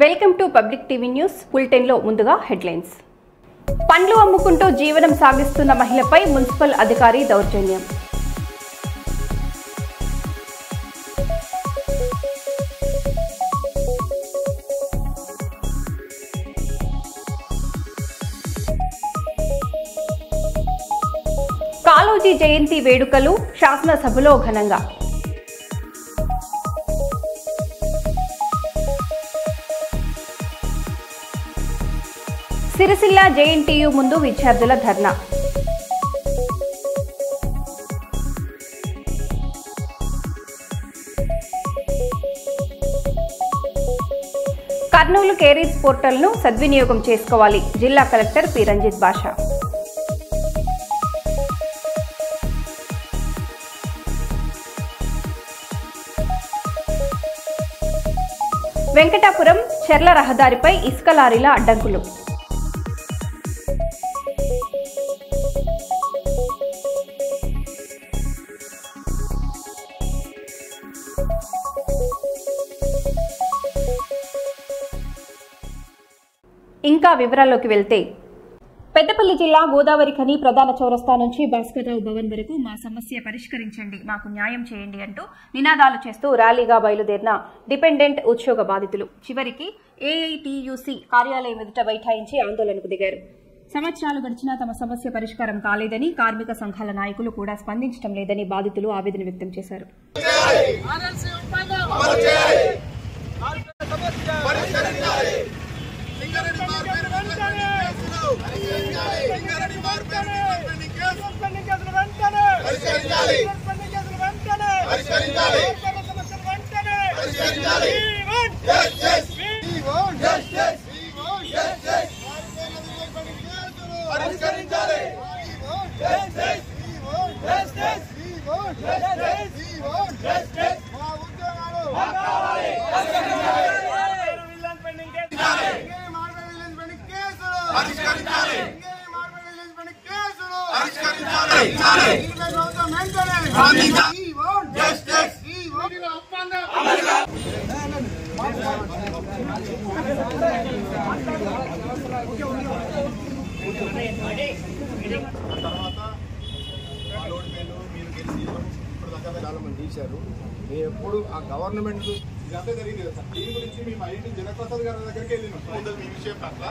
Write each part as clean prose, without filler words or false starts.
Welcome to public TV news. Bulletin లో ముందుగా headlines. పండ్లు అమ్ముకుంటూ జీవనం సాగిస్తున్న మహిళపై మున్సిపల్ అధికారి దౌర్జన్యం. కాళోజీ జయంతి వేడుకలు శాసనసభలో ఘనంగా. సిరిసిల్ల జేఎన్టీయూ ముందు విద్యార్థుల ధర్నా. కర్నూలు కేరీస్ పోర్టల్ను సద్వినియోగం చేసుకోవాలి. జిల్లా కలెక్టర్ పి రంజిత్ బాషా. వెంకటాపురం చెర్ల రహదారిపై ఇసుక లారీల అడ్డంకులు. ఇంకా వివరాల్లోకి వెళ్తే, పెద్దపల్లి జిల్లా గోదావరి ఖని ప్రధాన చౌరస్తా నుంచి భాస్కర్రావు భవన్ వరకు మా సమస్య పరిష్కరించండి, మాకు న్యాయం చేయండి అంటూ నినాదాలు చేస్తూ ర్యాలీగా బయలుదేరిన డిపెండెంట్ ఉద్యోగ బాధితులు చివరికి ఏఐటీయూసీ కార్యాలయం ఎదుట బైఠాయించి ఆందోళనకు దిగారు. సంవత్సరాలు గడిచినా తమ సమస్య పరిష్కారం కాలేదని, కార్మిక సంఘాల నాయకులు కూడా స్పందించడం లేదని బాధితులు ఆవేదన వ్యక్తం చేశారు. చాలా మంది తీశారు. మేము ఎప్పుడు ఆ గవర్నమెంట్ ఇదంతా జరిగింది కదా సార్. దీని గురించి మేము ఐటీ జనప్రసాద్ గారి దగ్గరికి వెళ్ళినాం మీ విషయం పట్ల.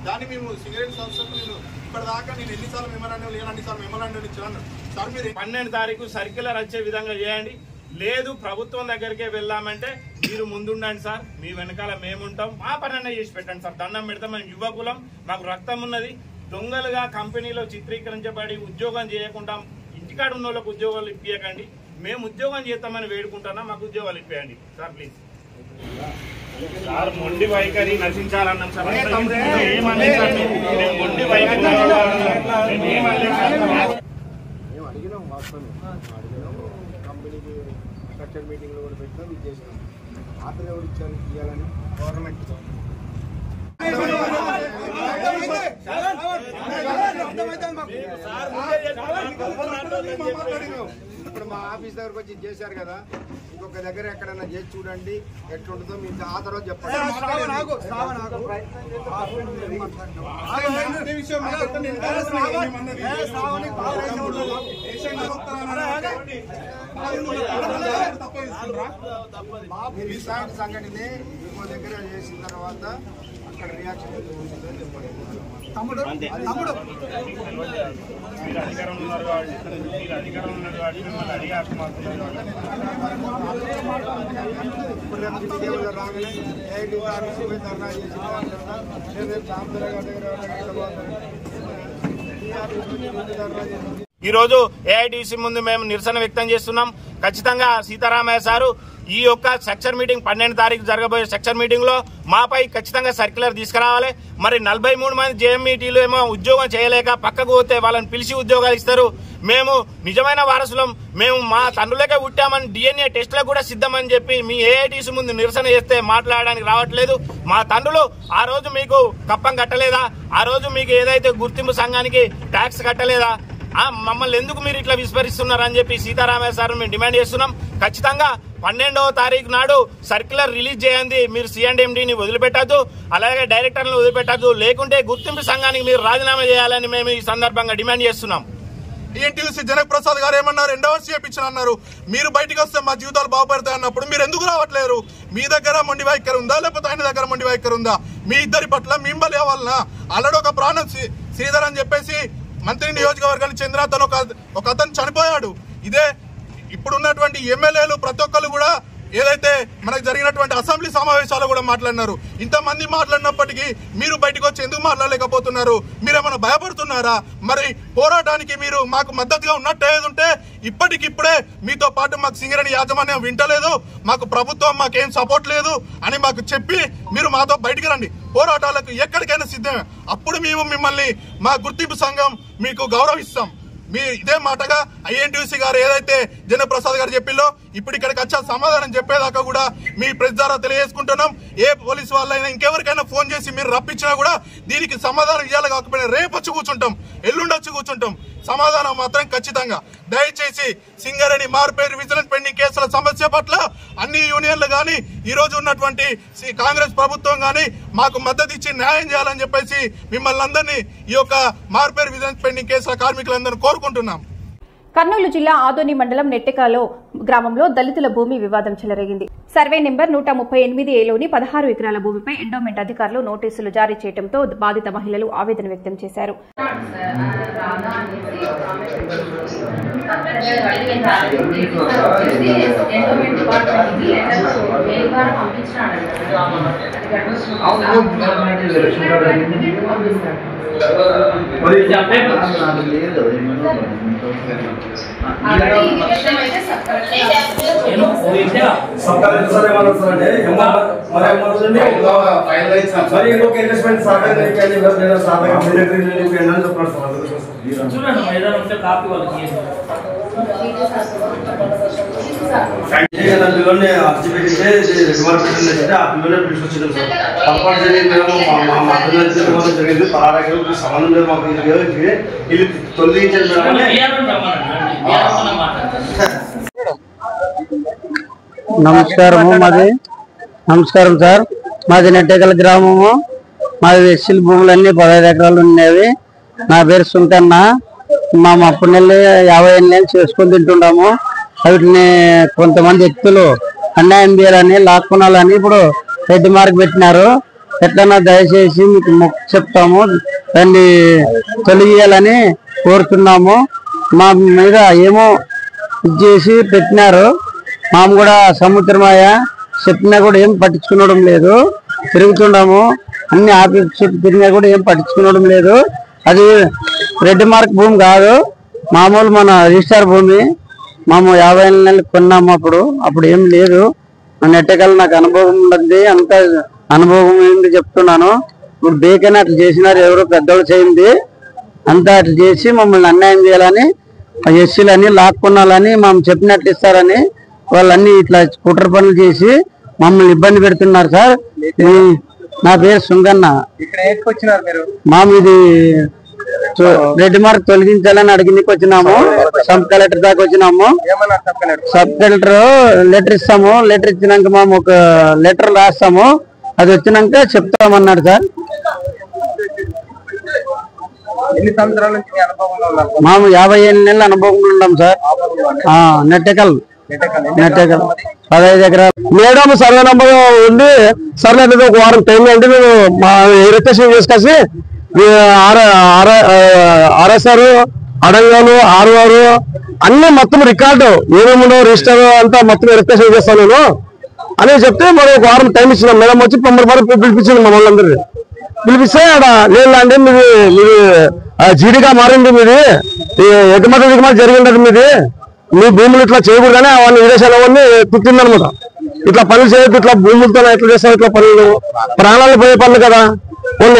దాన్ని మేము సిగరెట్ సంస్థకు నేను ఇప్పటిదాకా నేను ఎన్నిసార్లు మెమరాండం లేను, అన్నిసార్లు మెమరాండం ఇచ్చాను సార్. మీరు 12 తారీఖు సర్క్యులర్ వచ్చే విధంగా చేయండి. లేదు ప్రభుత్వం దగ్గరికే వెళ్దామంటే మీరు ముందుండండి సార్, మీ వెనకాల మేముంటాం, మా పని చేసి పెట్టండి సార్. దండం పెడతాం. మేము యువకులం, మాకు రక్తం ఉన్నది. దొంగలుగా కంపెనీలో చిత్రీకరించబడి ఉద్యోగం చేయకుండా ఇంటికాడ ఉన్న వాళ్ళకి ఉద్యోగాలు ఇప్పియకండి. మేము ఉద్యోగం చేస్తామని వేడుకుంటున్నా, మాకు ఉద్యోగాలు ఇప్పియండి సార్ ప్లీజ్. సార్ మొండి వైఖరి నశించాలన్నాం సార్. మొండి వైఖరి మేము అడిగినాం, వాస్తవం అడిగినాం. కంపెనీకి స్ట్రక్చర్ మీటింగ్లో కూడా పెట్టినాం, ఇది చేసినాం. ఆటలు ఎవరు ఇచ్చారు ఇవ్వాలని గవర్నమెంట్. ఇప్పుడు మా ఆఫీస్ దగ్గరకు వచ్చి చేశారు కదా, ఇంకొక దగ్గర ఎక్కడన్నా చేసి చూడండి ఎట్లుంటుందో మీకు ఆ తర్వాత చెప్పండి. సంఘటనే ఇంకో దగ్గర చేసిన తర్వాత అక్కడ రియాక్షన్ ఉంటుందని చెప్పండి. అధికారం ఉన్నారు కాబట్టి ఇప్పుడు రాగానే ఐటీ ఆఫీస్ ధర్నా చేసిన ఈరోజు ఏఐటీసీ ముందు మేము నిరసన వ్యక్తం చేస్తున్నాం. ఖచ్చితంగా సీతారామయ్య సారు ఈ యొక్క సెక్షన్ మీటింగ్ 12 తారీఖు జరగబోయే సెక్షన్ మీటింగ్ లో మాపై ఖచ్చితంగా సర్క్యులర్ తీసుకురావాలి. మరి 43 మంది జేఎంఈటీలు ఏమో ఉద్యోగం చేయలేక పక్కకు పోతే వాళ్ళని పిలిచి ఉద్యోగాలు ఇస్తారు. మేము నిజమైన వారసులం, మేము మా తండ్రులకే పుట్టామని DNA టెస్టులకు కూడా సిద్ధమని చెప్పి మీ ఏఐటీసీ ముందు నిరసన చేస్తే మాట్లాడడానికి రావట్లేదు. మా తండ్రులు ఆ రోజు మీకు కప్పం కట్టలేదా? ఆ రోజు మీకు ఏదైతే గుర్తింపు సంఘానికి ట్యాక్స్ కట్టలేదా? మమ్మల్ని ఎందుకు మీరు ఇట్లా విస్మరిస్తున్నారని చెప్పి సీతారామయ్య సార్ మేము డిమాండ్ చేస్తున్నాం. ఖచ్చితంగా 12వ తారీఖు నాడు సర్క్యులర్ రిలీజ్ చేయండి. మీరు సిఎండిని వదిలిపెట్టద్దు, అలాగే డైరెక్టర్లను వదిలిపెట్టద్దు, లేకుంటే గుర్తింపు సంఘానికి మీరు రాజీనామా చేయాలని మేము ఈ సందర్భంగా డిమాండ్ చేస్తున్నాం. టీఎన్టీయూసీ జనక్ ప్రసాద్ గారు ఏమన్నారు, ఎండోవర్స్ చేయించిన అన్నారు. మీరు బయటకు వస్తే మా జీవితాలు బాగుపడతాయి అన్నప్పుడు మీరు ఎందుకు రావట్లేరు? మీ దగ్గర మొండి వైఖరి ఉందా, లేకపోతే ఆయన దగ్గర మొండి వైఖరి ఉందా? మీ ఇద్దరి పట్ల మింబలి అవ్వాలనా? ఆల్రెడీ ఒక ప్రాణం శ్రీధర్ అని చెప్పేసి మంత్రి నియోజకవర్గానికి చెందిన అతను ఒక అతను చనిపోయాడు. ఇదే ఇప్పుడున్నటువంటి ఎమ్మెల్యేలు ప్రతి ఒక్కరు కూడా ఏదైతే మనకు జరిగినటువంటి అసెంబ్లీ సమావేశాలు కూడా మాట్లాడినారు. ఇంతమంది మాట్లాడినప్పటికీ మీరు బయటకు వచ్చి ఎందుకు మాట్లాడలేకపోతున్నారు? మీరేమైనా భయపడుతున్నారా? మరి పోరాటానికి మీరు మాకు మద్దతుగా ఉన్నట్టు ఏది ఉంటే ఇప్పటికిప్పుడే మీతో పాటు మాకు సింగరేణి యాజమాన్యం వింటలేదు, మాకు ప్రభుత్వం మాకేం సపోర్ట్ లేదు అని మాకు చెప్పి మీరు మాతో బయటికి రండి. పోరాటాలకు ఎక్కడికైనా సిద్ధమే. అప్పుడు మేము మిమ్మల్ని మా గుర్తింపు సంఘం మీకు గౌరవిస్తాం. మీ ఇదే మాటగా ఐఎన్టీయూసీ గారు ఏదైతే జనప్రసాద్ గారు చెప్పిల్లో ఇప్పుడు ఇక్కడికి వచ్చా సమాధానం చెప్పేదాకా కూడా మీ ప్రెస్ ద్వారా తెలియజేసుకుంటున్నాం. ఏ పోలీసు వాళ్ళైనా ఇంకెవరికైనా ఫోన్ చేసి మీరు రప్పించినా కూడా దీనికి సమాధానం ఇవ్వాలి. కాకపోయినా రేపు వచ్చి కూర్చుంటాం, ఎల్లుండి వచ్చి కూర్చుంటాం. సమాధానం మాత్రం ఖచ్చితంగా. దయచేసి సింగరేణి మార్పేరు విజిలెన్స్ పెండింగ్ కేసుల సమస్య పట్ల అన్ని యూనియన్లు కానీ ఈ రోజు ఉన్నటువంటి కాంగ్రెస్ ప్రభుత్వం కానీ మాకు మద్దతు ఇచ్చి న్యాయం చేయాలని చెప్పేసి మిమ్మల్ని అందరినీ ఈ యొక్క మార్పేరు విజిలెన్స్ పెండింగ్ కేసుల కార్మికులందరూ కోరుకుంటున్నాం. కర్నూలు జిల్లా ఆదోని మండలం నెట్టెకాలో గ్రామంలో దళితుల భూమి వివాదం చెలరేగింది. సర్వే నెంబర్ 138A లోని 16 ఎకరాల భూమిపై ఎండోమెంట్ అధికారులు నోటీసులు జారీ చేయడంతో బాధిత మహిళలు ఆవేదన వ్యక్తం చేశారు. నమస్కారం సార్. మాది నెట్టెకల గ్రామము. మాది ఎస్సీల భూములన్నీ 15 ఎకరాలు ఉండేవి. నా పేరు సుంకన్న. మేము అప్పటి నెల 50 ఏళ్ళు చేసుకొని తింటున్నాము. వీటిని కొంతమంది వ్యక్తులు అన్యాయం చేయాలని లాక్కునాలని ఇప్పుడు రెడ్ మార్క్ పెట్టినారు. ఎట్లన్నా దయచేసి మీకు మొక్కు చెప్తాము, దాన్ని తొలగియాలని కోరుతున్నాము. మా మీద ఏమో చేసి పెట్టినారు. మాము కూడా సముద్రమాయ చెప్పినా కూడా ఏం పట్టించుకునడం లేదు. తిరుగుతున్నాము, అన్ని ఆఫీస్ తిరిగినా కూడా ఏం పట్టించుకునడం లేదు. అది రెడ్ మార్క్ భూమి కాదు, మామూలు మన రిజిస్టర్ భూమి. మేము 50 నెలలు కొన్నాము. అప్పుడు ఏం లేదు. నెట్టకల్ నాకు అనుభవం ఉంది, అంత అనుభవం ఏంటి చెప్తున్నాను. ఇప్పుడు బేకైనా అట్లా చేసినారు, ఎవరో పెద్దోళ్ళు చేయింది అంతా అట్లా చేసి మమ్మల్ని అన్యాయం చేయాలని, ఎస్సీలని లాక్కున్నాలని మేము చెప్పినట్లు ఇస్తారని వాళ్ళన్నీ ఇట్లా కుట్ర పనులు చేసి మమ్మల్ని ఇబ్బంది పెడుతున్నారు సార్. నా పేరు సుంగన్న. మాము ఇది రెడ్ మార్క్ తొలగించాలని అడిగిందికి వచ్చినాము. సబ్ కలెక్టర్ దాకా వచ్చినాము. సబ్ కలెక్టర్ లెటర్ ఇస్తాము. లెటర్ ఇచ్చినాక మేము ఒక లెటర్ రాస్తాము. అది వచ్చినాక చెప్తామన్నాడు సార్. ఎన్ని సంవత్సరాల నుంచి మేము 50 నెలల అనుభవంలో ఉన్నాం సార్. నెట్టెకల్ 15 ఎకరాలు. మేడం సర్వే నంబర్ ఉండి సర్వే ఒక వారం టైం అంటే మేము రిజిస్ట్రేషన్ చేసుకొచ్చి ఆర్ఎస్ఆర్ అడంగాలు ఆర్ఆర్ అన్ని మొత్తం రికార్డు ఏమేమి రిజిస్టర్ అంతా మొత్తం రిజిస్ట్రేషన్ చేస్తాను నేను అని చెప్తే మరి ఒక వారం టైం ఇచ్చినాం. మేడం వచ్చి 90 వరకు పిలిపించింది మమ్మల్ని అందరినీ. పిలిపిస్తే అక్కడ లేదండి మీది జీడిగా మారింది, మీది ఎగుమతి దిగుమతి జరిగింది, మీది మీ భూములు ఇట్లా చేయకూడదని అవన్నీ విదేశాలు అవన్నీ తిట్టిందనమాట. ఇట్లా పనులు చేయొద్దు, ఇట్లా భూములతో ఎట్లా చేస్తారు, ఇట్లా పనులు ప్రాణాలు పోయే పనులు కదా. వాళ్ళు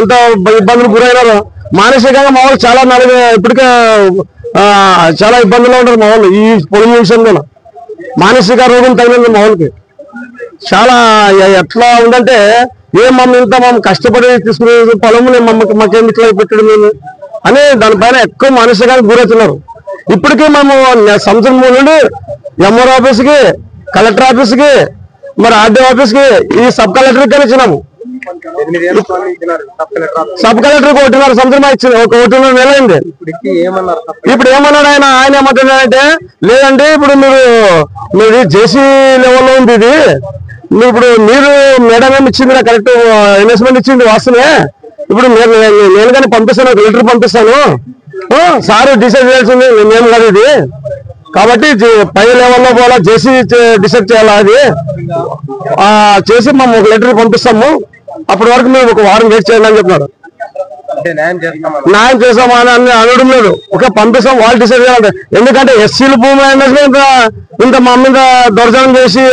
ఎంత ఇబ్బందులు గురైనారో మానసికంగా మా వాళ్ళు చాలా ఇప్పటికే చాలా ఇబ్బందులు ఉంటారు మా వాళ్ళు. ఈ పొలం విషయంలో మానసిక రోగం తగిలింది మా వాళ్ళకి. చాలా ఎట్లా ఉందంటే మమ్మల్ని కష్టపడి తీసుకునే పొలము మాకేం ఇట్లా పెట్టడం అని దానిపైన ఎక్కువ మానసికానికి గురవుతున్నారు. ఇప్పటికీ మేము సంవత్సరం నుండి ఎంఆర్ ఆఫీస్కి కలెక్టర్ ఆఫీస్ కి మరి ఆర్డీఓ ఆఫీస్ కి ఈ సబ్ కలెక్టర్ కి ఇచ్చినాము. సబ్ కలెక్టర్ 1.5 సంవత్సరం ఇచ్చింది, 1.5 నెల అయింది. ఇప్పుడు ఏమన్నాడు ఆయన ఏమంటున్నాడంటే లేదండి ఇప్పుడు మీరు జేసీ లెవెల్లో ఉంది ఇది, ఇప్పుడు మీరు మేడం ఏమి ఇచ్చింది నాకు కరెక్ట్ ఇన్వెస్ట్మెంట్ ఇచ్చింది వాస్తవే, ఇప్పుడు నేను కానీ పంపిస్తాను లెటర్ పంపిస్తాను సార్ డిసైడ్ చేయాల్సింది మేము కాదు ఇది, కాబట్టి పై లెవెల్లో పోలా జేసీ డిసైడ్ చేయాలా అది చేసి మేము ఒక లెటర్ పంపిస్తాము, అప్పటి వరకు మేము ఒక వారం వెయిట్ చేయాలి అని చెప్పినారు. న్యాయం చేస్తామని అనడం లేదు, ఒక పంపిస్తాం వాళ్ళు డిసైడ్ చేయాలంటే. ఎందుకంటే ఎస్సీల భూమి ఇంత మా మీద దొరజనం చేసి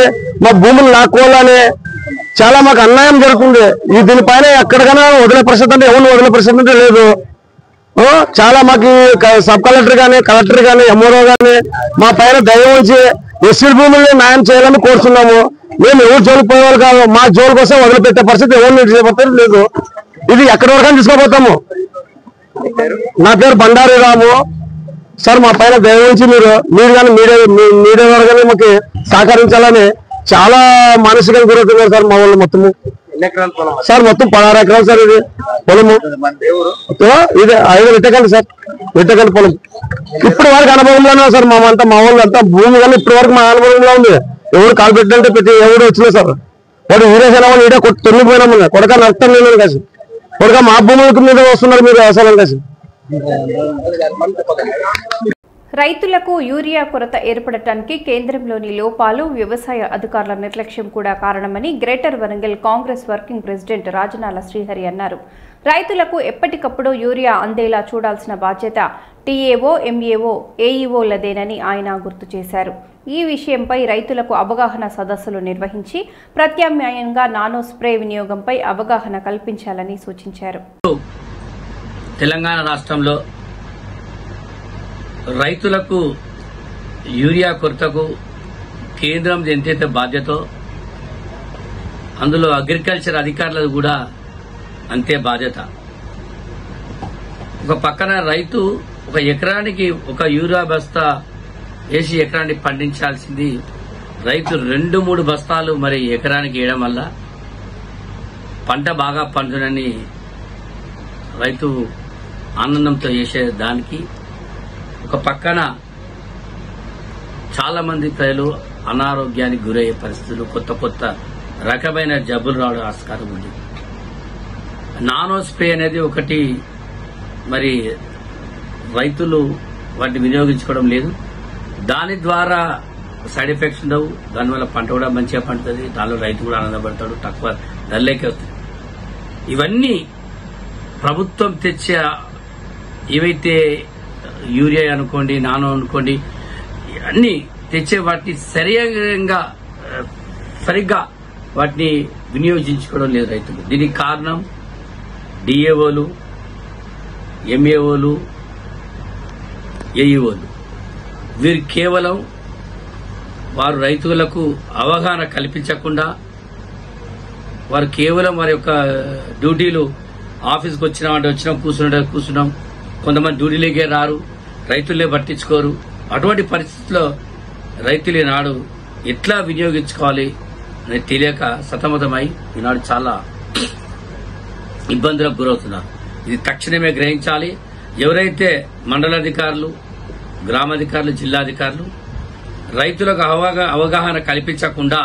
మా భూములు లాక్కోవాలని చాలా మాకు అన్యాయం జరుగుతుంది. దీనిపైన ఎక్కడికైనా వదిలే పరిస్థితి అంటే ఎవరు వదిలే పరిస్థితి అంటే లేదు. చాలా మాకు సబ్ కలెక్టర్ కానీ కలెక్టర్ కానీ ఎంఆర్ఓ కానీ మా పైన దయ ఉంచి ఎస్సీల భూముల్ని న్యాయం చేయాలని కోరుతున్నాము. మేము ఎవరు జోలికి పోయేవాళ్ళు కాదు, మా జోలు కోసం వదిలిపెట్టే పరిస్థితి ఎవరు చేపట్టారు లేదు. ఇది ఎక్కడి వరకు తీసుకోపోతాము. నా పేరు బండారి రాము సార్, మా పైన దయ ఉంచి మీరు కానీ మీడియా ద్వారా కానీ మాకు సహకరించాలని చాలా మానసికంగా గురవుతున్నారు సార్ మా వాళ్ళు. మొత్తము సార్ మొత్తం 16 ఎకరాలు సార్ ఇది పొలము, ఇది 5 విట్టకండి సార్, విట్టకండి పొలం. ఇప్పుడు వరకు అనుభవంలోనే సార్ మా వాళ్ళు అంతా భూమి కానీ ఇప్పటి వరకు మా అనుభవంలో ఉంది. ఎవరు కాలు పెట్టంటే పెట్టి ఎవరు వచ్చినా సార్ వాడు వీరేసిన వాళ్ళు ఈడే తొలిపోయినాము కొడక నష్టం లేదు కాసి కొడక మా భూముల మీద వస్తున్నారు మీరు వ్యవసాయం కాసి. రైతులకు యూరియా కొరత ఏర్పడటానికి కేంద్రంలోని లోపాలు, వ్యవసాయ అధికారుల నిర్లక్ష్యం కూడా కారణమని greater Warangal Congress working president Rajanala Srihari అన్నారు. రైతులకు ఎప్పటికప్పుడు యూరియా అందేలా చూడాల్సిన బాధ్యత టీఏఓ, ఎంఏఓ, ఏఈఓలదేనని ఆయన గుర్తు చేశారు. ఈ విషయంపై రైతులకు అవగాహన సదస్సులు నిర్వహించి ప్రత్యామ్నాయంగా నానో స్ప్రే వినియోగంపై అవగాహన కల్పించాలని సూచించారు. తెలంగాణ రాష్ట్రంలో రైతులకు యూరియా కొరతకు కేంద్రం ఎంతైతే బాధ్యతో అందులో అగ్రికల్చర్ అధికారులకు కూడా అంతే బాధ్యత. ఒక పక్కన రైతు ఒక ఎకరానికి ఒక యూరియా బస్తా వేసి ఎకరానికి పండించాల్సింది రైతు 2-3 బస్తాలు మరి ఎకరానికి వేయడం వల్ల పంట బాగా పండునని రైతు ఆనందంతో చేసే దానికి ఒక పక్కన చాలా మంది ప్రజలు అనారోగ్యానికి గురయ్యే పరిస్థితులు, కొత్త రకమైన జబ్బులు రావడం ఆస్కారం ఉంది. నానో స్ప్రే అనేది ఒకటి మరి రైతులు వాటిని వినియోగించుకోవడం లేదు. దాని ద్వారా సైడ్ ఎఫెక్ట్స్ ఉండవు, దానివల్ల పంట కూడా మంచిగా పండుతుంది, దానిలో రైతు కూడా ఆనందపడతాడు, తక్కువ ధరలేకే వస్తుంది. ఇవన్నీ ప్రభుత్వం తెచ్చే ఏవైతే యూరియా అనుకోండి, నానో అనుకోండి, అన్ని తెచ్చే వాటిని సరిగ్గా వాటిని వినియోగించుకోవడం లేదు రైతులు. దీనికి కారణం డిఏఓలు, ఎంఏఓలు, ఏఈఓలు. వీరు కేవలం వారు రైతులకు అవగాహన కల్పించకుండా వారు కేవలం వారి యొక్క డ్యూటీలు ఆఫీస్కి వచ్చినాం కూర్చున్నాం, కొంతమంది డ్యూటీలకే రారు, రైతులే పట్టించుకోరు. అటువంటి పరిస్థితుల్లో రైతులు ఈనాడు ఎట్లా వినియోగించుకోవాలి అనేది తెలియక సతమతమై ఈనాడు చాలా ఇబ్బందులకు గురవుతున్నారు. ఇది తక్షణమే గ్రహించాలి. ఎవరైతే మండలాధికారులు, గ్రామాధికారులు, జిల్లాధికారులు రైతులకు అవగాహన కల్పించకుండా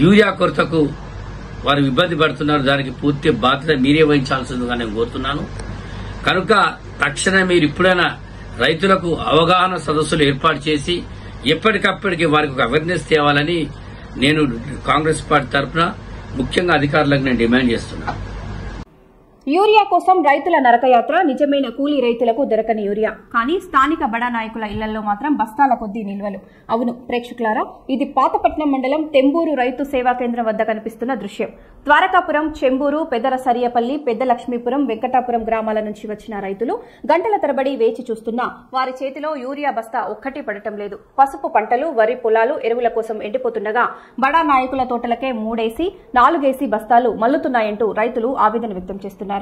యూరియా కొరతకు వారు ఇబ్బంది పడుతున్నారు, దానికి పూర్తి బాధ్యత మీరే వహించాల్సిందిగా నేను కోరుతున్నాను. కనుక తక్షణమే మీరు ఇప్పుడైనా రైతులకు అవగాహన సదస్సులు ఏర్పాటు చేసి ఎప్పటికప్పటికి వారికి ఒక అవేర్నెస్ తేవాలని నేను కాంగ్రెస్ పార్టీ తరఫున ముఖ్యంగా అధికారులకు నేను డిమాండ్ చేస్తున్నాను. యూరియా కోసం రైతుల నరకయాత్ర. నిజమైన కూలీ రైతులకు దొరకని యూరియా, కానీ స్థానిక బడా నాయకుల ఇళ్లలో మాత్రం బస్తాల కొద్దీ నిల్వలు. అవును ప్రేక్షకులారా, ఇది పాతపట్నం మండలం తెంబూరు రైతు సేవా కేంద్రం వద్ద కనిపిస్తున్న దృశ్యం. ద్వారకాపురం, చెంబూరు, పెదర సరియపల్లి, పెద్ద లక్ష్మీపురం, వెంకటాపురం గ్రామాల నుంచి వచ్చిన రైతులు గంటల తరబడి వేచి చూస్తున్నా వారి చేతిలో యూరియా బస్తా ఒక్కటి పడటం లేదు. పసుపు పంటలు, వరి పొలాలు ఎరువుల కోసం ఎండిపోతుండగా బడా నాయకుల తోటలకే 3 4 బస్తాలు మల్లుతున్నాయంటూ రైతులు ఆవేదన వ్యక్తం చేస్తున్నారు.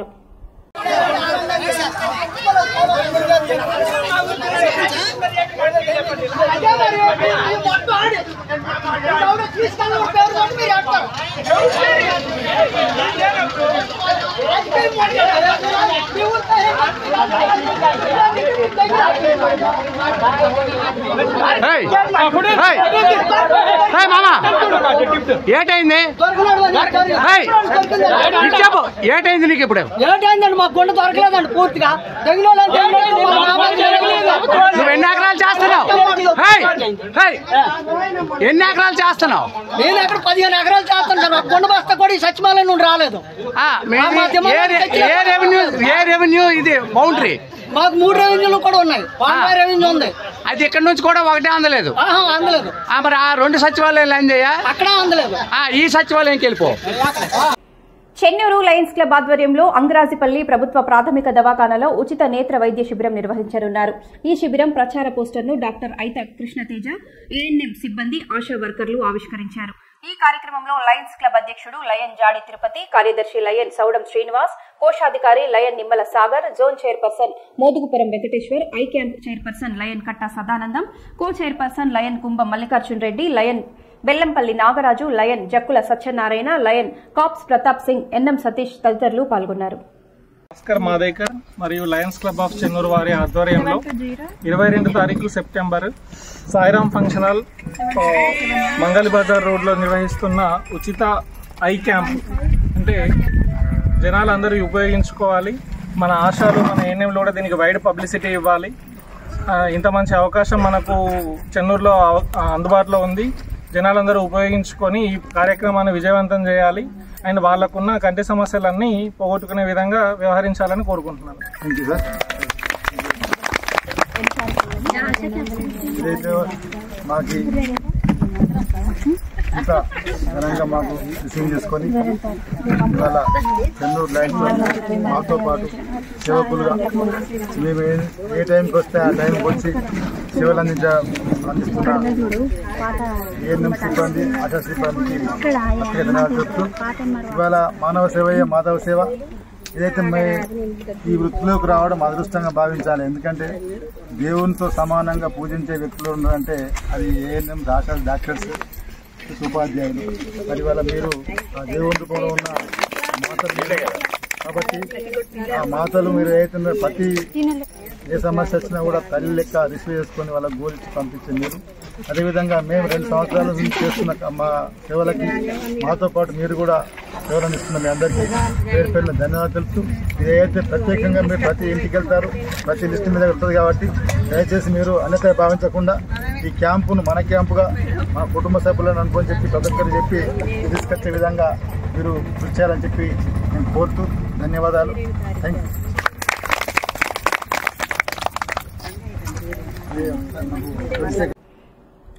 ఏటైంది ఏటైంది నీకు ఇప్పుడు? ఏటైందండి? మా గుండె దొరకలేదండి పూర్తిగా. నువ్వు ఎన్ని ఎకరాలు చేస్తున్నావు? ఎన్ని ఎకరాలు చేస్తున్నావు? నేను ఎక్కడ 15 ఎకరాలు చేస్తాను. మా గుండె బస్తా కూడా ఈ సచివాలయం నుండి రాలేదు. ఏ రెవెన్యూ ఇది బౌండరీ? మాకు 3 రెవెన్యూలు కూడా ఉన్నాయి. రెవెన్యూ ఉంది. అది ఇక్కడ నుంచి కూడా ఒకటే అందలేదు. అందలేదు. మరి ఆ 2 సచివాలయాలు ఏం చేయ? అక్కడ అందలేదు. ఈ సచివాలయంకి వెళ్ళిపో. చెన్నూరు లయన్స్ క్లబ్ ఆధ్వర్యంలో అంగరాజపల్లి ప్రభుత్వ ప్రాథమిక దవాఖానలో ఉచిత నేత్ర వైద్య శిబిరం నిర్వహించనున్నారు. ఈ శిబిరం ప్రచార పోస్టర్ను డాక్టర్ ఐత కృష్ణతేజ, ఏఎన్ఎం సిబ్బంది, ఆశా వర్కర్లు ఆవిష్కరించారు. ఈ కార్యక్రమంలో లయన్స్ క్లబ్ అధ్యక్షుడు లయన్ జాడి తిరుపతి, కార్యదర్శి లయన్ సౌడం శ్రీనివాస్, కోశాధికారి lion Nimmala Sagar, zone chairperson Modugupuram Venkateshwar, eye camp chairperson lion Katta Sadanandam, co chairperson lion Kumbham Mallikarjun Reddy, lion Bellampalli Nagaraju, lion Jakkula Satyanarayana, lion Kaps Pratap Singh, NM Satish తదితరులు పాల్గొన్నారు. భాస్కర్ మాదేకర్ మరియు లయన్స్ క్లబ్ ఆఫ్ చెన్నూరు వారి ఆధ్వర్యంలో 22 తారీఖు September Sairam function hall Mangali Bazaar రోడ్లో నిర్వహిస్తున్న ఉచిత ఐ క్యాంప్. అంటే జనాలందరూ ఉపయోగించుకోవాలి. మన ఆశాలు, మన ఏఎన్ఎంలు కూడా దీనికి వైడ్ పబ్లిసిటీ ఇవ్వాలి. ఇంత మంచి అవకాశం మనకు చెన్నూరులో అందుబాటులో ఉంది. జనాలందరూ ఉపయోగించుకొని ఈ కార్యక్రమాన్ని విజయవంతం చేయాలి అండ్ వాళ్ళకున్న కంటి సమస్యలన్నీ పోగొట్టుకునే విధంగా వ్యవహరించాలని కోరుకుంటున్నాను. Thank you sir. ఇదైతే మాకు ఇంత ఘనంగా మాకు రిసీవ్ చేసుకొని ఇవాళ చెన్నూరు లైన్స్ మాతో పాటు సేవకులుగా మేము ఏ టైంకి వస్తే ఆ టైంకి వచ్చి సేవలు అందిస్తున్న ఏఎన్ఎం సిబ్బంది, ఆశా సిబ్బందికి ప్రత్యేక ధన్యవాదాలు చెప్తూ ఇవాళ మానవ సేవయే మాధవ సేవ. ఇదైతే ఈ వృత్తిలోకి రావడం అదృష్టంగా భావించాలి. ఎందుకంటే దేవునితో సమానంగా పూజించే వ్యక్తులు ఉన్నారంటే అది ఏఎన్ఎం, డాక్టర్స్, ఉపాధ్యాయులు. మరి వాళ్ళ మీరు ఆ దేవుని రూపంలో ఉన్న మాతలు కాబట్టి ఆ మాతలు మీరు ఏదైతే ప్రతి ఏ సమస్య వచ్చినా కూడా తల్లి లెక్క రిసీవ్ చేసుకొని వాళ్ళకి గోలిచ్చి పంపించే మీరు. అదేవిధంగా మేము 2 సంవత్సరాల నుంచి చేస్తున్న మా సేవలకి మాతో పాటు మీరు కూడా సేవలు అందిస్తున్న మీ అందరికీ పేరు పేరున ధన్యవాదాలు తెలుపుతూ ఇదైతే ప్రత్యేకంగా మీరు ప్రతి ఇంటికి వెళ్తారు, ప్రతి లిస్టు మీద ఉంటుంది కాబట్టి దయచేసి మీరు అన్యత భావించకుండా ఈ క్యాంపును మన క్యాంపుగా మన కుటుంబ సభ్యులను అనుకొని చెప్పి ప్రతి ఒక్కరు చెప్పి తీసుకొచ్చే విధంగా మీరు కృషి చేయాలని చెప్పి నేను కోరుతూ ధన్యవాదాలు. Thank you.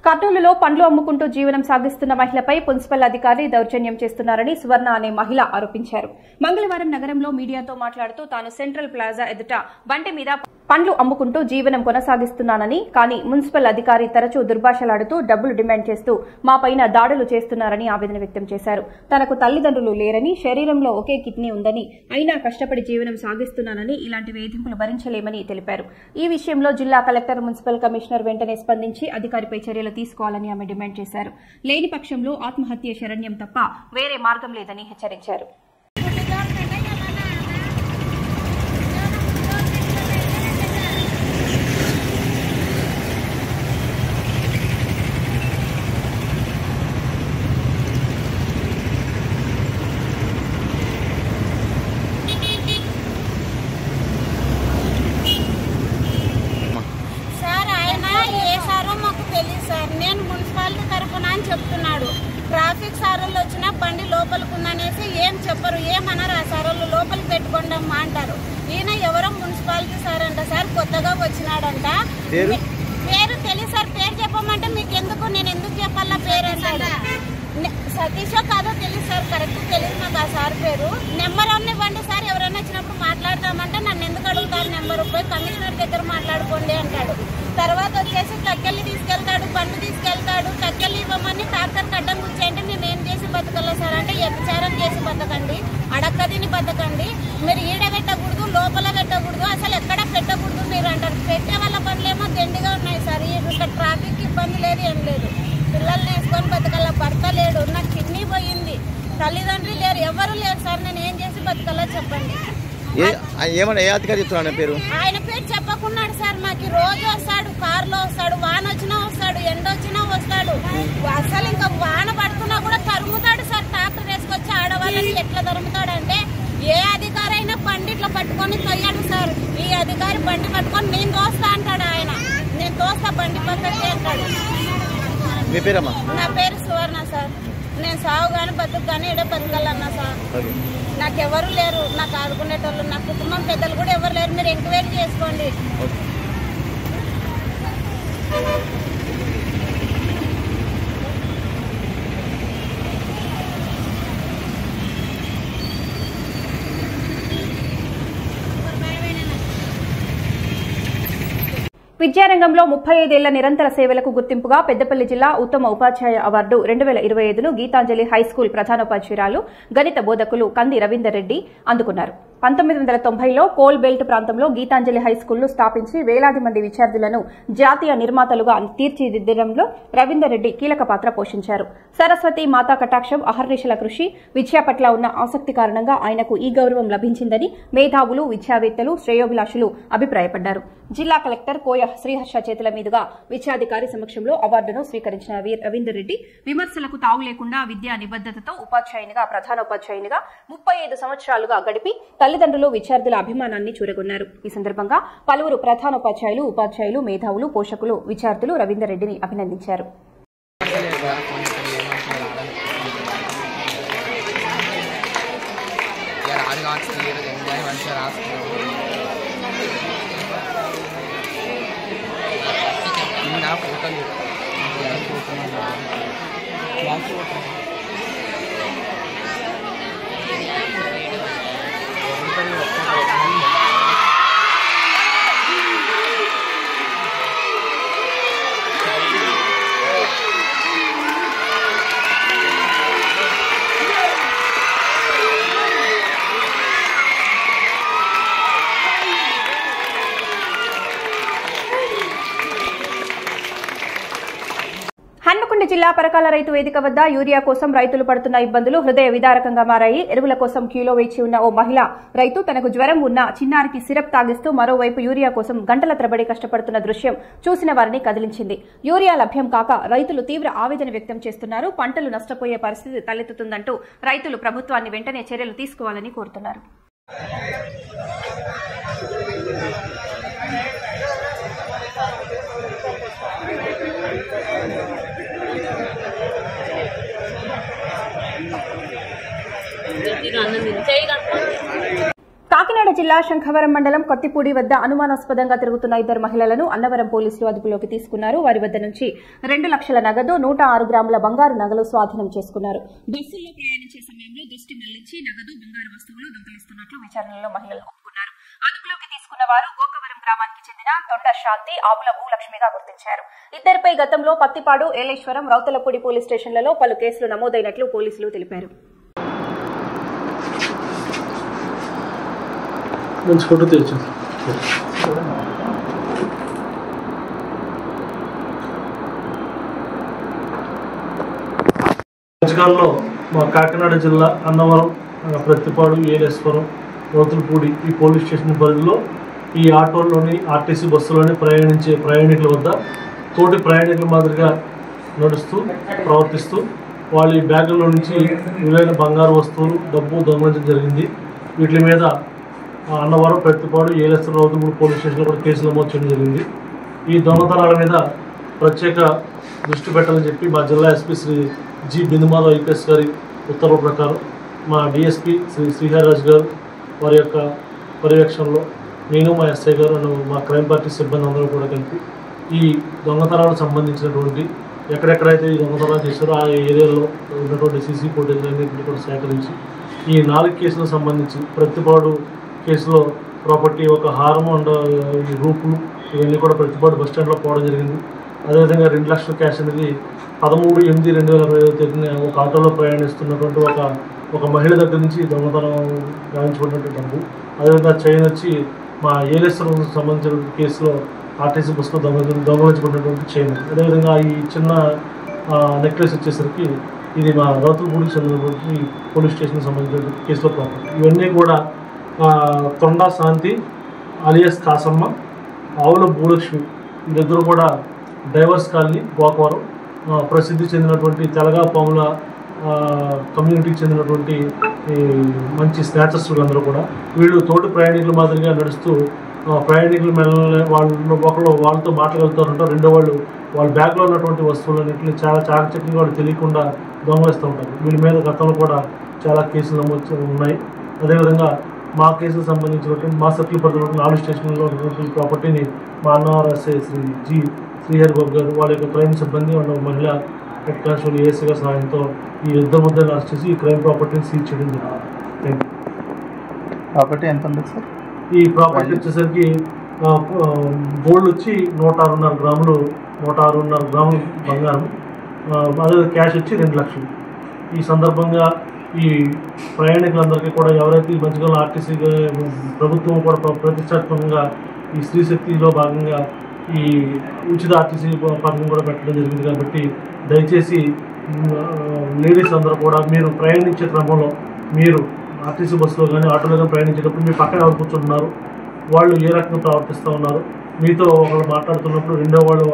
కర్నూలులో పండ్లు అమ్ముకుంటూ జీవనం సాగిస్తున్న మహిళపై మున్సిపల్ అధికారి దౌర్జన్యం చేస్తున్నారని సువర్ణ అనే మహిళ ఆరోపించారు. మంగళవారం నగరంలో మీడియాతో మాట్లాడుతూ తాను సెంట్రల్ ప్లాజా ఎదుట బండి మీద పండ్లు అమ్ముకుంటూ జీవనం కొనసాగిస్తున్నానని, కానీ మున్సిపల్ అధికారి తరచూ దుర్భాషలాడుతూ డబ్బులు డిమాండ్ చేస్తూ మాపైన దాడులు చేస్తున్నారని ఆవేదన వ్యక్తం చేశారు. తనకు తల్లిదండ్రులు లేరని, శరీరంలో ఒకే కిడ్నీ ఉందని, అయినా కష్టపడి జీవనం సాగిస్తున్నానని, ఇలాంటి వేధింపులు భరించలేమని తెలిపారు. ఈ విషయంలో జిల్లా కలెక్టర్, మున్సిపల్ కమిషనర్ వెంటనే స్పందించి అధికారిపై చర్యలు తీసుకోవాలని ఆమె డిమాండ్ చేశారు. లేని పక్షంలో ఆత్మహత్య శరణ్యం తప్ప వేరే మార్గం లేదని హెచ్చరించారు. నేను మున్సిపాలిటీ తరఫున అని చెప్తున్నాడు. ట్రాఫిక్ సారోళ్ళు వచ్చినా బండి లోపలికి ఉందనేసి ఏం చెప్పరు, ఏమన్నారు. ఆ సారోళ్ళు లోపలికి పెట్టుకోండమ్మా అంటారు. ఈయన ఎవరో మున్సిపాలిటీ సార్ అంట, సార్ కొత్తగా వచ్చినాడంట. పేరు తెలియదు సార్, పేరు చెప్పమంటే మీకు ఎందుకు, నేను ఎందుకు చెప్పాలా పేరు అంటాడు. సతీషో కాదో తెలియదు సార్, కరెక్ట్ తెలియదు నాకు ఆ సార్ పేరు. నెంబర్ ఇవ్వండి సార్, ఎవరైనా వచ్చినప్పుడు మాట్లాడతామంటే నన్ను ఎందుకు అడుగుతారు నెంబర్, పోయి కమిషనర్ దగ్గర మాట్లాడుకోండి అంటాడు. తర్వాత వచ్చేసి కక్కెళ్ళి తీసుకెళ్తాడు, బండి తీసుకెళ్తాడు. కక్కెళ్ళి ఇవ్వమని ట్రాక్టర్ కడ్డం కూర్చేయండి, మేము ఏం చేసి బతకల్లా సార్ అంటే వ్యభిచారం చేసి బతకండి, అడక్కదిని బతకండి, మీరు ఈడబెట్టకూడదు, పిల్లల్ని వేసుకొని బతకాల, భర్త లేడు, నాకు కిడ్నీ పోయింది, తల్లిదండ్రులు లేరు, ఎవరు లేరు సార్. నేను ఏం చేసి బతకాలో చెప్పండి. ఏమన్నా ఏ అధికారి చెప్తున్నాడు పేరు? ఆయన పేరు చెప్పకున్నాడు సార్. మాకు రోజు వస్తాడు, కారులో వస్తాడు, వాన వచ్చినా వస్తాడు, ఎండ వచ్చినా వస్తాడు. అసలు ఇంకా వాన పడుతున్నా కూడా తరుముతాడు సార్. ట్రాక్టర్ వేసుకొచ్చి ఆడవాళ్ళని ఎట్లా తరుముతాడు అంటే, ఏ అధికారి అయినా బండి ఇట్లా పట్టుకొని తొయ్యాడు సార్. ఈ అధికారి బండి పట్టుకొని నేను తోస్తా అంటాడు. ఆయన నేను తోస్తా బండి పక్కకి అంటాడు. మీ పేరమ్మా? నా పేరు సువర్ణ సార్. నేను సాగు కానీ బతుకు కానీ ఎడే బతకాలన్నా సార్. నాకెవరు లేరు, నాకు ఆదుకునేటోళ్ళు, నా కుటుంబం పెద్దలు కూడా ఎవరు లేరు. మీరు ఎంక్వైరీ చేసుకోండి. విద్యారంగంలో 35 ఏళ్ల నిరంతర సేవలకు గుర్తింపుగా పెద్దపల్లి జిల్లా ఉత్తమ ఉపాధ్యాయ అవార్డు 2025ను గీతాంజలి హైస్కూల్ ప్రధానోపాధ్యాయురాలు గణిత బోధకులు కంది రవీందర్ రెడ్డి అందుకున్నారు. 1990లో కోల్ బెల్ట్ ప్రాంతంలో గీతాంజలి హైస్కూల్ను స్థాపించి వేలాది మంది విద్యార్థులను జాతీయ నిర్మాతలుగా తీర్చిదిద్దడంలో రవీందర్ రెడ్డి కీలక పాత్ర పోషించారు. సరస్వతి మాతా కటాక్షం, అహర్నిశల కృషి, విద్య పట్ల ఉన్న ఆసక్తి కారణంగా ఆయనకు ఈ గౌరవం లభించిందని మేధావులు, విద్యావేత్తలు, శ్రేయోభిలాషులు అభిప్రాయపడ్డారు. జిల్లా కలెక్టర్ కోయ శ్రీహర్ష చేతుల మీదుగా విద్యాధికారి సమక్షంలో అవార్డును స్వీకరించిన రవీందర్ రెడ్డి విమర్శలకు తావు లేకుండా విద్యా నిబద్దతతో ఉపాధ్యాయునిగా, ప్రధానోపాధ్యాయునిగా 35 సంవత్సరాలుగా గడిపి తల్లిదండ్రులు, విద్యార్థుల అభిమానాన్ని చూరగొన్నారు. ఈ సందర్భంగా పలువురు ప్రధానోపాధ్యాయులు, ఉపాధ్యాయులు, మేధావులు, పోషకులు, విద్యార్థులు రవీందర్ రెడ్డిని అభినందించారు. హన్మకొండ జిల్లా పరకాల రైతు వేదిక వద్ద యూరియా కోసం రైతులు పడుతున్న ఇబ్బందులు హృదయ విదారకంగా మారాయి. ఎరువుల కోసం క్యూలో వేచి ఉన్న ఓ మహిళ రైతు తనకు జ్వరం ఉన్న చిన్నారికి సిరప్ తాగిస్తూ మరోవైపు యూరియా కోసం గంటల తరబడి కష్టపడుతున్న దృశ్యం చూసిన వారిని కదిలించింది. యూరియా లభ్యం కాక రైతులు తీవ్ర ఆవేదన వ్యక్తం చేస్తున్నారు. పంటలు నష్టపోయే పరిస్థితి తలెత్తుతుందంటూ రైతులు ప్రభుత్వాన్ని వెంటనే చర్యలు తీసుకోవాలని కోరుతున్నారు. కాకినాడ జిల్లా శంఖవరం మండలం కొత్తిపూడి వద్ద అనుమానాస్పదంగా తిరుగుతున్న 2 మహిళలను అన్నవరం పోలీసులు అదుపులోకి తీసుకున్నారు. వారి వద్ద నుంచి 2 లక్షల నగదు, 106 గ్రాముల బంగారు నగలు స్వాధీనం చేసుకున్నారు. బస్సుల్లో ప్రయాణించే సమయంలో దృష్టి మళ్లించి నగదు, బంగారు వస్తువులు దొంగిలిస్తున్నట్లు విచారణలో మహిళలు ఒప్పుకున్నారు. అదుపులోకి తీసుకున్న వారు గోకవరం గ్రామానికి చెందిన తొండ శాంతి, ఆవుల భూలక్ష్మిగా గుర్తించారు. ఇద్దరిపై గతంలో పత్తిపాడు, ఏలేశ్వరం, రౌతలపూడి పోలీస్ స్టేషన్లలో పలు కేసులు నమోదైనట్లు పోలీసులు తెలిపారు. మధ్యకాలంలో మా కాకినాడ జిల్లా అన్నవరం, ప్రత్తిపాడు, ఏలేశ్వరం, రౌతులపూడి ఈ పోలీస్ స్టేషన్ పరిధిలో ఈ ఆటోల్లోని ఆర్టీసీ బస్సులోని ప్రయాణించే ప్రయాణికుల వద్ద తోటి ప్రయాణికుల మాదిరిగా నడుస్తూ ప్రవర్తిస్తూ వాళ్ళ బ్యాగుల్లో నుంచి విలువైన బంగారు వస్తువులు, డబ్బు దొంగలించడం జరిగింది. వీటి మీద అన్నవరం, ప్రత్తిపాడు, ఏలేశ్వరం, రౌతులపూడి పోలీస్ స్టేషన్లో కూడా కేసులు నమోదు చేయడం జరిగింది. ఈ దొంగతనాల మీద ప్రత్యేక దృష్టి పెట్టాలని చెప్పి మా జిల్లా SP Shri G Bindumadhav IPS గారి ఉత్తర్వుల ప్రకారం మా డిఎస్పీ శ్రీ శ్రీహరిరాజు గారు వారి యొక్క పర్యవేక్షణలో నేను, మా ఎస్ఐ గారు, మా క్రైమ్ పార్టీ సిబ్బంది అందరూ కూడా కలిపి ఈ దొంగతనాలకు సంబంధించినటువంటి ఎక్కడెక్కడైతే ఈ దొంగతనాలు చేశారో ఆ ఏరియాలో ఉన్నటువంటి సీసీ ఫుటేజ్లన్నింటినీ కూడా సేకరించి ఈ 4 కేసులకు సంబంధించి ప్రత్తిపాడు కేసులో ప్రాపర్టీ ఒక హారం అండ్ ఈ రూపులు ఇవన్నీ కూడా ప్రతిపాడు బస్టాండ్లో పోవడం జరిగింది. అదేవిధంగా 2 లక్షల క్యాష్ అనేది 13/8/2025 తేదీన ఒక ఆటోలో ప్రయాణిస్తున్నటువంటి ఒక మహిళ దగ్గర నుంచి దొంగతనం గావించబడినటువంటి డబ్బు, అదేవిధంగా చైన్ వచ్చి మా ఏలేశ్వరం సంబంధించిన కేసులో ఆర్టీసీ బస్సులో దొంగలించబడినటువంటి చైన్, అదేవిధంగా ఈ చిన్న నెక్లెస్ వచ్చేసరికి ఇది మా రౌతులపూడికి చెందినటువంటి పోలీస్ స్టేషన్కి సంబంధించిన కేసులో ప్రాపర్టీ. ఇవన్నీ కూడా తొండా శాంతి అలియస్ కాసమ్మ, ఆవుల భూలక్ష్మి వీళ్ళిద్దరూ కూడా డైవర్స్ కాలనీ గోకవరం ప్రసిద్ధి చెందినటువంటి తెలగా పాముల కమ్యూనిటీకి చెందినటువంటి మంచి స్నాచర్స్ వీళ్ళందరూ కూడా. వీళ్ళు తోటి ప్రయాణికుల మాదిరిగా నడుస్తూ ప్రయాణికులు వాళ్ళు ఒకళ్ళు వాళ్ళతో మాట్లాడగలుగుతారంట, రెండో వాళ్ళు వాళ్ళ బ్యాగ్లో ఉన్నటువంటి వస్తువులన్నింటినీ చాలా చాకచక్యంగా వాళ్ళు తెలియకుండా దొంగలిస్తూ ఉంటారు. వీళ్ళ మీద గతంలో కూడా చాలా కేసులు నమోదు ఉన్నాయి. అదేవిధంగా మా కేసుకు సంబంధించినటువంటి మా సర్కిల్ పరిధిలో 4 స్టేషన్లలో ఉన్నటువంటి ప్రాపర్టీని మా అన్నవరం ఎస్ఐ శ్రీ జి శ్రీహరి బాబు గారు వాళ్ళ యొక్క క్రైమ్ సిబ్బంది వాళ్ళ మహిళా హెడ్ కానిస్టేబుల్ ఏఎస్ఐ గారి సహాయంతో ఈ ఇద్దరు ముద్దని అరెస్ట్ చేసి ఈ క్రైమ్ ప్రాపర్టీని సీజ్ చేయడం జరిగింది. ప్రాపర్టీ ఎంత ఉంది సార్? ఈ ప్రాపర్టీ వచ్చేసరికి గోల్డ్ వచ్చి 106.5 గ్రాములు 106.5 గ్రాములు బంగారం, అదే క్యాష్ వచ్చి 2 లక్షలు. ఈ సందర్భంగా ఈ ప్రయాణికులందరికీ కూడా ఎవరైతే ఈ మధ్యకాలంలో ఆర్టీసీ ప్రభుత్వం కూడా ప్రతిష్టాత్మకంగా ఈ స్త్రీ శక్తిలో భాగంగా ఈ ఉచిత ఆర్టీసీ పథకం కూడా పెట్టడం జరిగింది. కాబట్టి దయచేసి లేడీస్ అందరూ కూడా మీరు ప్రయాణించే క్రమంలో మీరు ఆర్టీసీ బస్సులో కానీ ఆటోలో కానీ ప్రయాణించేటప్పుడు మీ పక్కన ఎవరు కూర్చుంటున్నారు, వాళ్ళు ఏ రకంగా ప్రవర్తిస్తూ ఉన్నారు, మీతో ఒకళ్ళు మాట్లాడుతున్నప్పుడు రెండో వాళ్ళు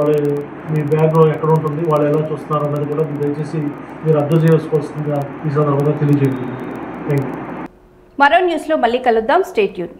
మీ బ్యాగ్లో ఎక్కడ ఉంటుంది, వాళ్ళు ఎలా చూస్తున్నారు అన్నది కూడా దయచేసి మీరు అర్థం చేసుకోవాల్సిందిగా ఈ సందర్భంగా తెలియజేయండి. Thank you. మరో న్యూస్లో మళ్ళీ కలుద్దాం. Stay tune.